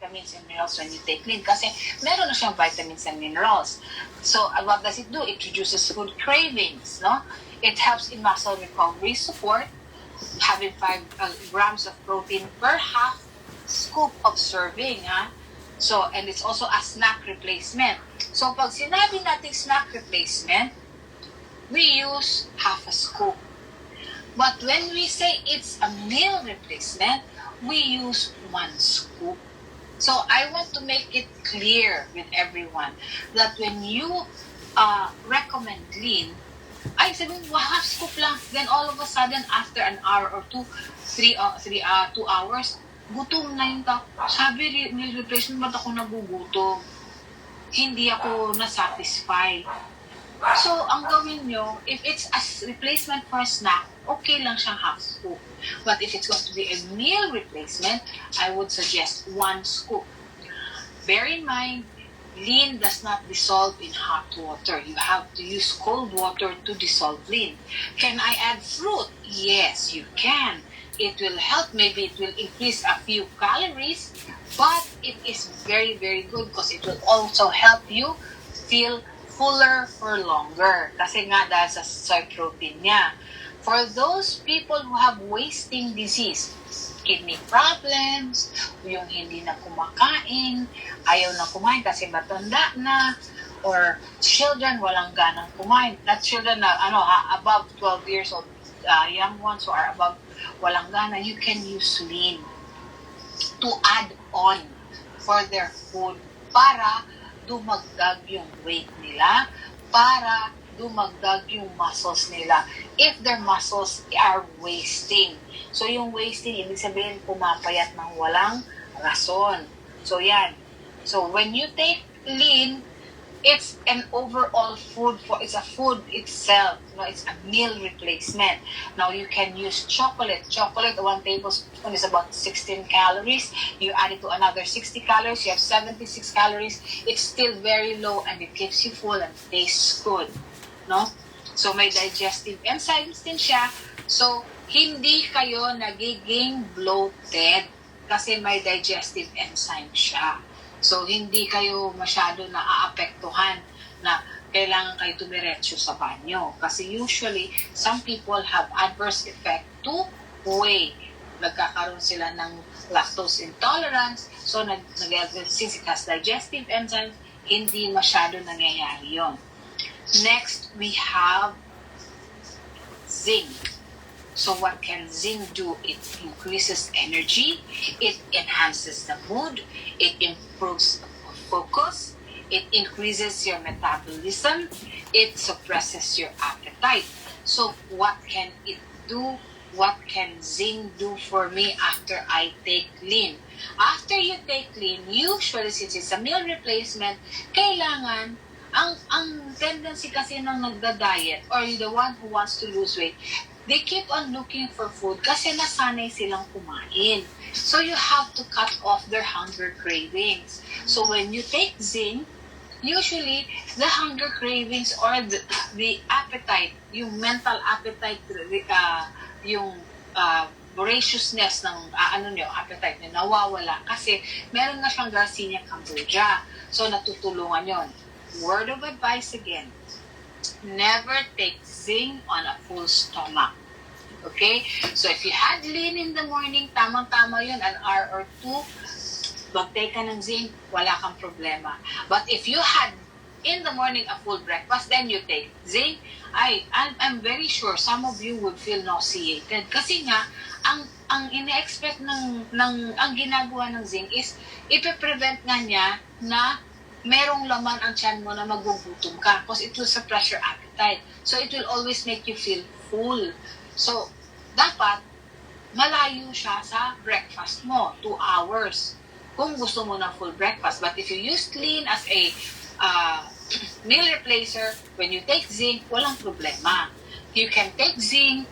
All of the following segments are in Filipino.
vitamins and minerals when you take lean kasi meron na siyang vitamins and minerals. So, what does it do? It reduces food cravings, no? It helps in muscle recovery support, having 5 grams of protein per half scoop of serving, ha? So, and it's also a snack replacement. So, pag sinabi natin snack replacement, we use half a scoop. But when we say it's a meal replacement, we use 1 scoop. So I want to make it clear with everyone that when you recommend lean, ay sabihin, half scoop lang. Then all of a sudden, after an hour or 2 hours, gutom na yung tao. Sabi, meal replacement, ba't ako nagugutom? Hindi ako nasatisfy. So, ang gawin nyo, if it's a replacement for a snack, okay lang siyang half scoop. But if it's going to be a meal replacement, I would suggest 1 scoop. Bear in mind, lean does not dissolve in hot water. You have to use cold water to dissolve lean. Can I add fruit? Yes, you can. It will help. Maybe it will increase a few calories, but it is very, very good because it will also help you feel fuller for longer. Kasi nga dahil sa soy protein niya. For those people who have wasting disease, kidney problems, yung hindi na kumakain, ayaw na kumain kasi matanda na, or children walang ganang kumain. Not children na above 12 years old, young ones who are above walang gana, you can use lean to add on for their food para dumagdag yung weight nila, para dumagdag yung muscles nila if their muscles are wasting. So yung wasting, ibig sabihin pumapayat ng walang rason. So yan. So when you take lean, it's an overall food it's a food itself. No, it's a meal replacement. Now you can use chocolate. Chocolate, 1 tablespoon is about 16 calories. You add it to another 60 calories, you have 76 calories. It's still very low and it keeps you full and tastes good. No? So may digestive enzymes din siya. So hindi kayo nagiging bloated kasi may digestive enzyme siya. So, hindi kayo masyado naaapektuhan na kailangan kayo tumiretso sa banyo. Kasi usually, some people have adverse effect to whey. Nagkakaroon sila ng lactose intolerance. So, since it has digestive enzymes, hindi masyado nangyayari yun. Next, we have zinc. So what can zinc do? It increases energy, it enhances the mood, it improves focus, it increases your metabolism, it suppresses your appetite. So what can it do? What can zinc do for me after I take lean? After you take lean, usually since it's a meal replacement, kailangan ang tendency kasi ng nagda-diet or the one who wants to lose weight, they keep on looking for food kasi nasanay silang kumain. So you have to cut off their hunger cravings. So when you take zinc, usually the hunger cravings or the appetite, yung mental appetite, yung voraciousness ng appetite niya nawawala kasi meron na siyang Garcinia Cambogia. So natutulungan yon. Word of advice again. Never take zinc on a full stomach. Okay? So if you had lean in the morning, tamang-tama yun, an hour or 2, mag-take ka ng zinc, wala kang problema. But if you had in the morning a full breakfast, then you take zinc, I'm very sure some of you would feel nauseated. Kasi nga, ang ina-expect ang ginagawa ng zinc is, ipe-prevent nga niya na merong laman ang tiyan mo na magugutom ka because it will suppress your appetite. So, it will always make you feel full. So, dapat malayo siya sa breakfast mo, 2 hours. Kung gusto mo ng full breakfast. But if you use lean as a meal replacer, when you take zinc, walang problema. You can take zinc,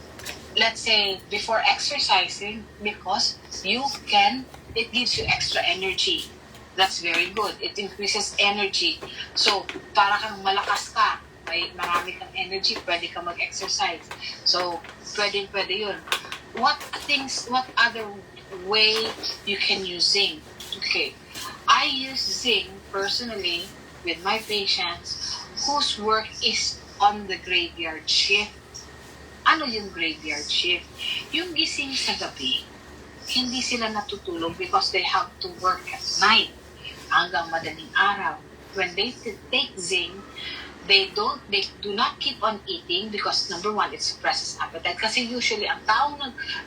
let's say, before exercising because it gives you extra energy. That's very good. It increases energy. So, para kang malakas ka, may marami kang energy, pwede ka mag-exercise. So, pwede yun. What other way you can use zinc? Okay. I use Zinc personally with my patients whose work is on the graveyard shift. Ano yung graveyard shift? Yung gising sa gabi, hindi sila natutulog because they have to work at night hanggang madaling araw. When they take Zinc, they do not keep on eating because number one, it suppresses appetite. Kasi usually, ang taong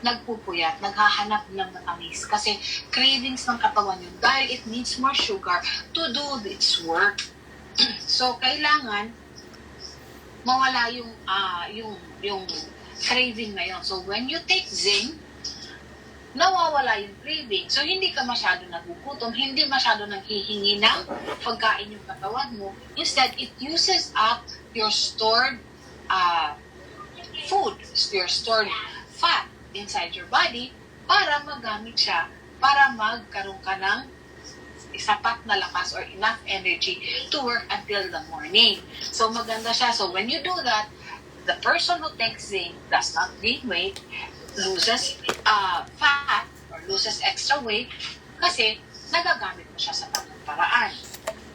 nagpupuyat, naghahanap ng matamis. Kasi cravings ng katawan yun dahil it needs more sugar to do its work. So, kailangan mawala yung craving na yun. So, when you take Zinc, nawawala yung craving. So, hindi ka masyado nagugutom, hindi masyado nanghihingi ng pagkain yung katawan mo. Instead, it uses up your stored food, your stored fat inside your body para magamit siya, para magkaroon ka ng sapat na lakas or enough energy to work until the morning. So, maganda siya. So, when you do that, the person who takes Zinc does not gain weight, loses fat or loses extra weight kasi nagagamit mo siya sa tamang paraan.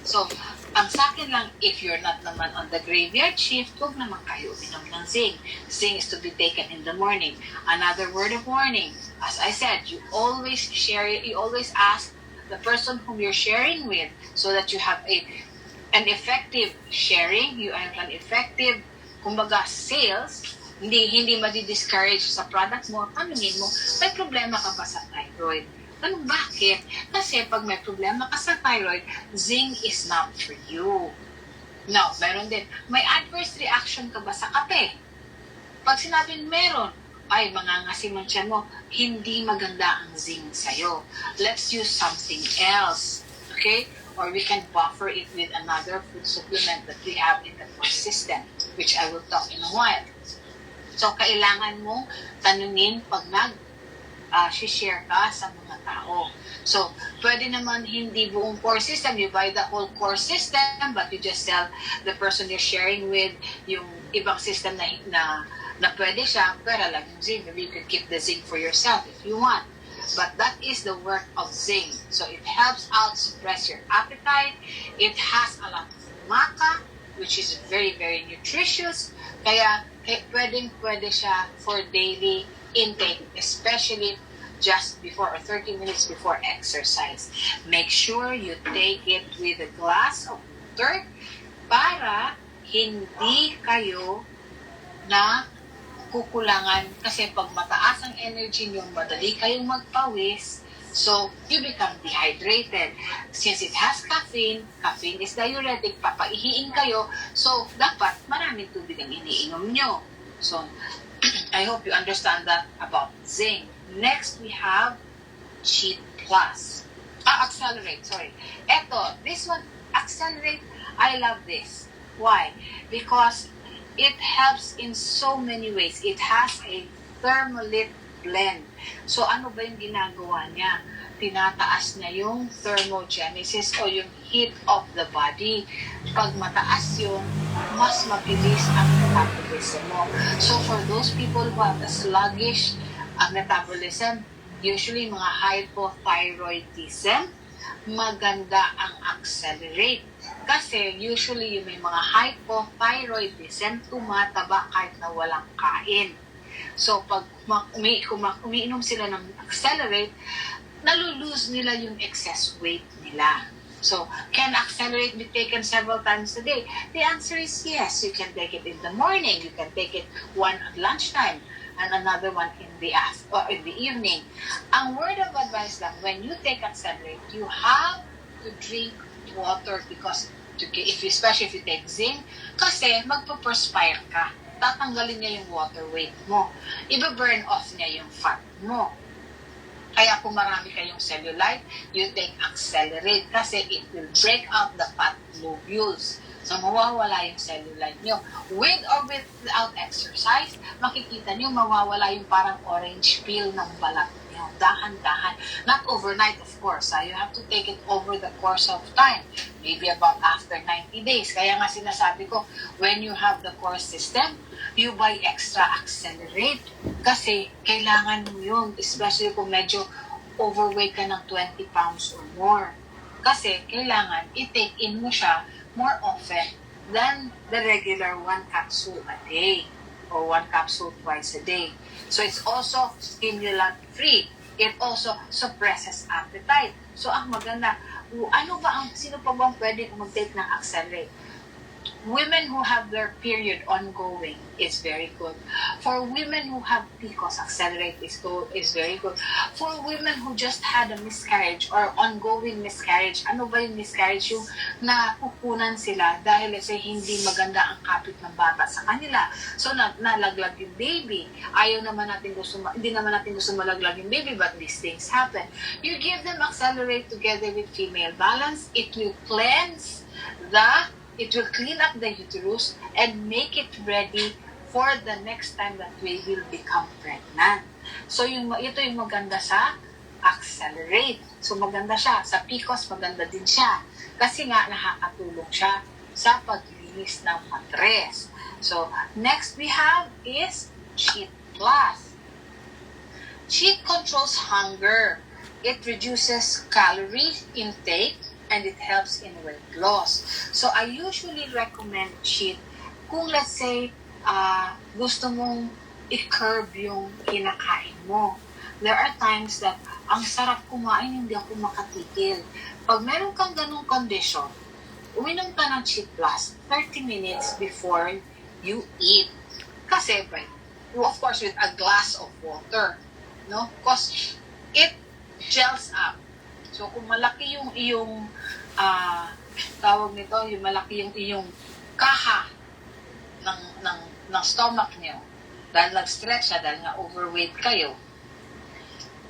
So, ang sa akin lang, if you're not naman on the graveyard shift, huwag naman kayo uminom ng Zinc. Zinc is to be taken in the morning. Another word of warning, as I said, you always ask the person whom you're sharing with so that you have an effective sharing, you have an effective, kumbaga, sales. Hindi madi-discourage sa product mo, tanungin mo, may problema ka ba sa thyroid? Ano, bakit? Kasi pag may problema ka sa thyroid, Zinc is not for you. Now, meron din, may adverse reaction ka ba sa kape? Pag sinabing meron, ay mangangasim ang tiyan mo, hindi maganda ang Zinc sa'yo. Let's use something else. Okay? Or we can buffer it with another food supplement that we have in the food system, which I will talk in a while. So, kailangan mong tanungin pag share ka sa mga tao. So, pwede naman hindi buong core system. You buy the whole core system, but you just tell the person you're sharing with yung ibang system na pwede siya, pero lang yung Zinc. Maybe you could keep the Zinc for yourself if you want. But that is the work of Zinc. So, it helps out suppress your appetite. It has a lot of maca, which is very, very nutritious. Kaya pwede siya for daily intake, especially just before or 30 minutes before exercise. Make sure you take it with a glass of water para hindi kayo na kukulangan kasi pag mataas ang energy nyo, madali kayong magpawis, so you become dehydrated. Since it has caffeine is diuretic, papaihiin kayo, so dapat maraming tubig ang iniinom nyo. So, I hope you understand that about Zinc. Next, we have Cheat Plus. Accelerate, sorry. This one, Accelerate, I love this. Why? Because it helps in so many ways. It has a thermolytic blend. So, ano ba yung ginagawa niya? Tinataas niya yung thermogenesis o yung heat of the body. Pag mataas yun, mas mabilis ang metabolism mo. So, for those people who have a sluggish metabolism, usually mga hypothyroidism, maganda ang Accelerate. Kasi usually yung may mga hypothyroidism, tumataba kahit na walang kain. So, pag umiinom sila ng Accelerate, nalulose nila yung excess weight nila. So, can Accelerate be taken several times a day? The answer is yes. You can take it in the morning. You can take it one at lunchtime and another one in the evening. Ang word of advice lang, when you take Accelerate, you have to drink water because especially if you take Zinc, kasi magpo-perspire ka. Tatanggalin niya yung water weight mo. Iba-burn off niya yung fat mo. Kaya kung marami kayong cellulite, you take Accelerate kasi it will break out the fat globules. So, mawawala yung cellulite nyo. With or without exercise, makikita nyo mawawala yung parang orange peel ng balat nyo. Dahan-dahan. Not overnight, of course. You have to take it over the course of time. Maybe about after 90 days. Kaya nga sinasabi ko, when you have the core system, you buy extra Accelerate. Kasi kailangan mo yun. Especially kung medyo overweight ka ng 20 pounds or more. Kasi kailangan i-take in mo siya more often than the regular 1 capsule a day or 1 capsule twice a day. So it's also stimulant free. It also suppresses appetite. So ang maganda, sino pa bang pwede mag-take ng Accelerate? Women who have their period ongoing is very good. For women who have PCOS, Accelerate is very good. For women who just had a miscarriage or ongoing miscarriage, ano ba yung miscarriage? Yung napupunan sila dahil let's say hindi maganda ang kapit ng bata sa kanila. So nalaglag yung baby. Hindi naman natin gusto malaglag yung baby, but these things happen. You give them Accelerate together with Female Balance. It will clean up the uterus and make it ready for the next time that we will become pregnant. So ito yung maganda sa Accelerate. So maganda siya. Sa PCOS, maganda din siya. Kasi nga nakakatulong siya sa paglinis ng matres. So next we have is Cheat Plus. Cheat controls hunger. It reduces calorie intake and it helps in weight loss. So I usually recommend cheat kung let's say gusto mong i-curb yung kinakain mo. There are times that ang sarap kumain, hindi ako makatigil. Pag meron kang ganung condition, uminom ka ng Cheat Plus 30 minutes before you eat. Kasi, of course, with a glass of water. No? Because it gels up. So, kung malaki yung iyong, tawag nito, yung malaki yung iyong kaha ng stomach niyo, dahil nag-stretch na, dahil nga overweight kayo,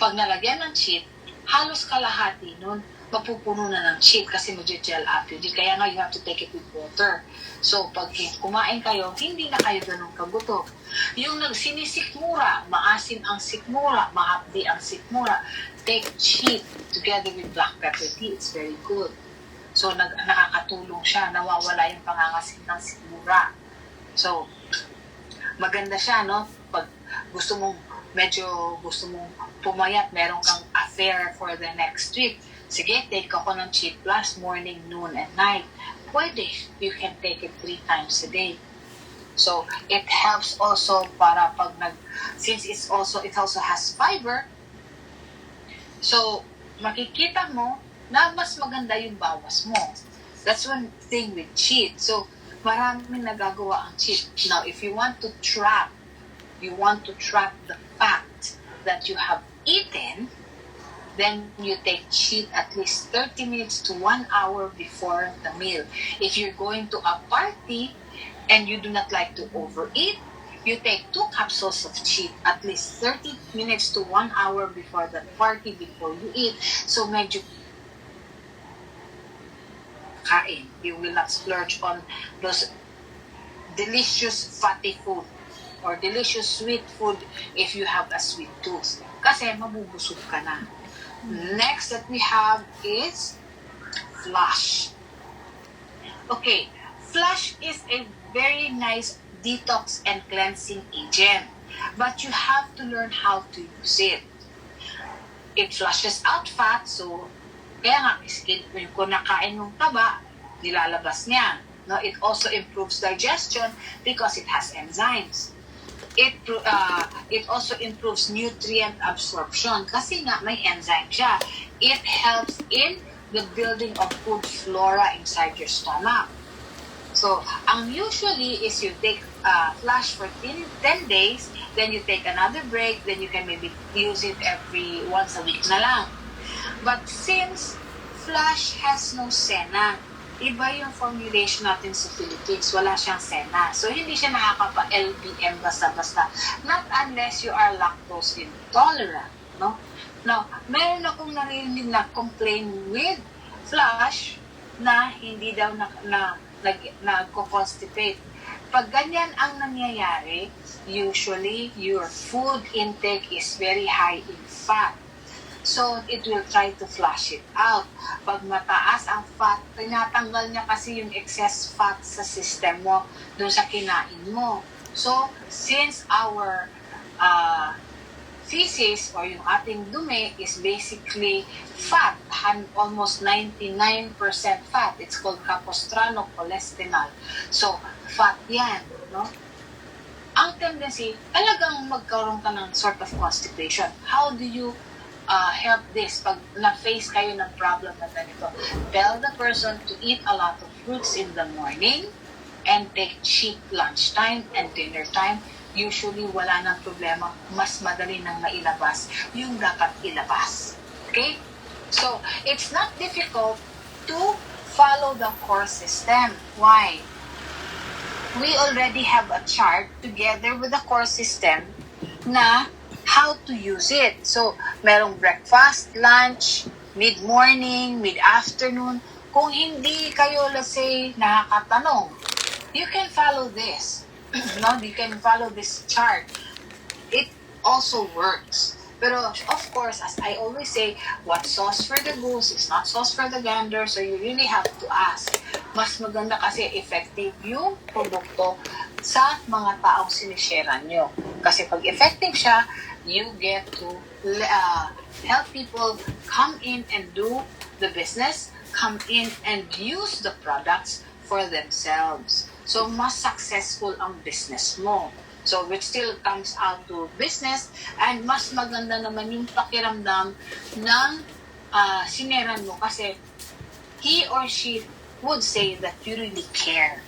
pag nalagyan ng cheat, halos kalahati nun, mapupuno na ng cheat kasi mag-gel up yun. Kaya nga, you have to take it with water. So, pag kumain kayo, hindi na kayo ganun kagutom. Yung sinisikmura, maasim ang sikmura, mahapdi ang sikmura, take cheat together with black pepper tea. It's very good. So, nakakatulong siya. Nawawala yung pangangasim ng sikmura. So, maganda siya, no? Pag gusto mong pumayat, meron kang affair for the next week. Sige, take ako ng Cheat Plus morning, noon, and night. Pwede. You can take it 3 times a day. So, it helps also para since it also has fiber, so, makikita mo na mas maganda yung bawas mo. That's one thing with cheat. So, maraming nagagawa ang cheat. Now, if you want to track the fact that you have eaten, then you take cheat at least 30 minutes to 1 hour before the meal. If you're going to a party and you do not like to overeat, you take 2 capsules of cheat at least 30 minutes to 1 hour before the party, before you eat. So medyo kain. You will not splurge on those delicious fatty food or delicious sweet food if you have a sweet tooth. Kasi mabubusog ka na. Next that we have is Flush. Okay, Flush is a very nice detox and cleansing agent, but you have to learn how to use it. It flushes out fat, so kaya nga, kung nakain yung taba, nilalabas niya. No, it also improves digestion because it has enzymes. It also improves nutrient absorption kasi nga may enzyme siya. It helps in the building of good flora inside your stomach. So, ang usually is you take Flush for 10 days, then you take another break, then you can maybe use it every once a week na lang. But since Flush has no senna, iba yung formulation natin sa Philippines. Wala siyang senna. So, hindi siya nakakapa-LBM basta-basta. Not unless you are lactose intolerant. No? Now, meron akong narinig na complain with Flush na hindi daw nagko-constipate. Pag ganyan ang nangyayari, usually your food intake is very high in fat. So, it will try to flush it out. Pag mataas ang fat, tinatanggal niya kasi yung excess fat sa system mo dun sa kinain mo. So, since our feces or yung ating dumi is basically fat, almost 99% fat. It's called capostranocholesterol. So, fat yan, no? Ang tendency, talagang magkaroon ka ng sort of constipation. How do you help this? Pag na-face kayo ng problem na ganito, tell the person to eat a lot of fruits in the morning and take cheap lunchtime and dinner time. Usually, wala nang problema. Mas madali nang mailabas yung dapat ilabas. Okay? So, it's not difficult to follow the course system. Why? We already have a chart together with the course system na how to use it. So, merong breakfast, lunch, mid-morning, mid-afternoon. Kung hindi kayo, let's say, nakakatanong, you can follow this. No, you can follow this chart. It also works. Pero, of course, as I always say, what's sauce for the goose is not sauce for the gander. So, you really have to ask. Mas maganda kasi effective yung produkto sa mga taong sinisharean nyo. Kasi pag effective siya, you get to help people come in and do the business, come in and use the products for themselves. So, mas successful ang business mo. So, which still comes out to business and mas maganda naman yung pakiramdam ng sineran mo kasi he or she would say that you really care.